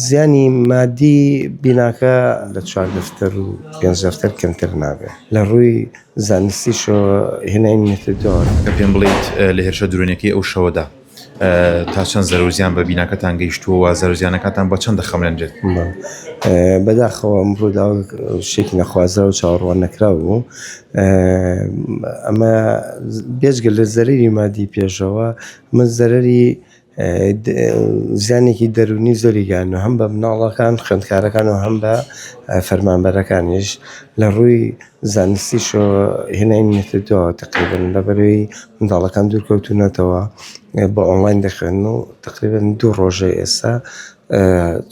زیانی مادی بیناکە لە 4 دەفتەر و 5 دەفتەر کەمتر نابێت لە ڕووی زانستیشەوە هێنای نێتەدۆر کە پێم بڵێیت لە هێرشە درۆنیەکەی ئەو شەوەدا تا چەند زەرۆزیان بە بیناکەتان گەیشتووە و زەرۆزیانەکەتان بە چەندە خەمرەنجێت؟ بەداخەوە ئەمڕۆدا شتێکی نەخوازرا و چاوەڕوان نەکرا بوو. ئەمە بێجگە لە زەرری مادی پێشەوە من زەرری زیانێکی دەرونی زۆری گیان و هەم بە مناڵەکان خوێندکارەکان و هەم بە فەرمانبەرەکانیش لە ڕووی زانستیشەوە هێنای نێتەدۆ تقریباً لەبەرەوەی منداڵەکان دوورکەوتونەتەوە بە ئۆنلاین دەخوێن و تقریباً 2 ڕۆژە ئێستا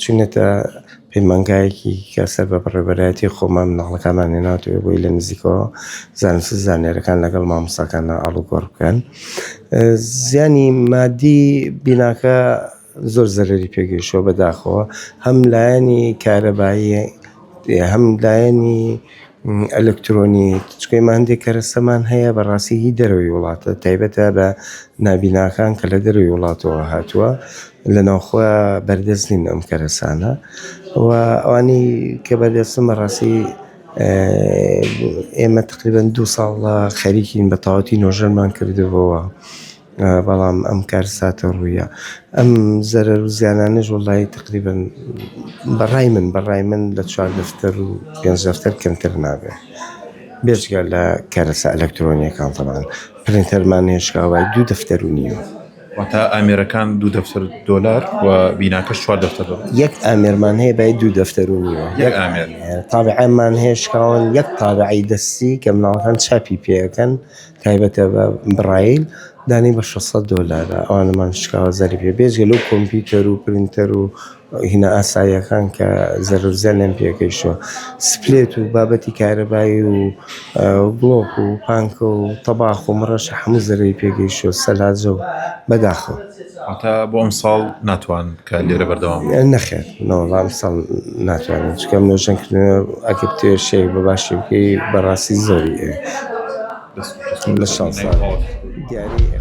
چونێتە پەیمانگایەکی کە سەر بە بەڕێوەبەرایەتی خۆمان مناڵەکانمان هێناتەوە بۆی لە نزیکەوە زانست زانیاریەکان لەگەڵ مامۆستاکانە ئاڵوگۆڕ بکەن. زیانی مادی بیناکە زۆر زەرری پێگەیشتووە بەداخەوە هەم لایەنی کارەبایی هەم لایەنی ئەلکترۆنی چکەیمان هەندێک کەرەسەمان هەیە بەڕاستی هی دەرەوەی وڵاتە تایبەتە بە نابیناکان کە لە دەرەوەی وڵاتەوە هاتووە لە ناوخۆ بەردەست نین ئەم کەرەسانە و ئەوانی کە بەردەستن بەڕاستی ئێمە تقریباً 2 ساڵە خەریکین بە تەواوەتی نۆژەرمان کردبەوە بەڵام ئەم کارساتە ڕوویە ئەم زەرەر و زیانانەش وەڵای تقریباً بەڕای من لە 4 دەفتەر و 5 دەفتەر کەمتر نابێت بێجگە لە کارەسا ئەلەکترۆنیەکان تەمان پرینتەرمان هێشکاوای 2 دەفتەر و نیوە واتە ئامێرەکان 2 دەفتەر دۆلار و بیناکەش 4 دەفتەر دۆلار. یەک ئامێرمان هەیە بای 2 دەفتەر و نیوە یەک ئامێر تابعەمان هێشکاون یەک تابعی دەستی کە مناڵەکان چاپی پێەکەن تایبەتە بە برایل دانی بە 600 دۆلارە ئەوانەمان شکاوە زەری پێ بێجگە لەو کۆمپیوتەر و پرینتەر و هینە ئاساییەکان کە زەرزیانیان پێگەیشتووە سپلێت و بابەتی کارەبایی و بڵۆک و پانکە و تەباخ و مڕەش هەموو زەرری پێگەیشتووە سەلاجە و بەداخەوە. واتە بۆ ئەم ساڵ ناتوان کە لێرە بەردەوام نەخێر ئەم ساڵ ناتوانین چکەم نۆژەنکردنەوە ئەگە بتێ شەیە بە باشی بکەی بەڕاستی زۆری لە 6 ساڵ دیاری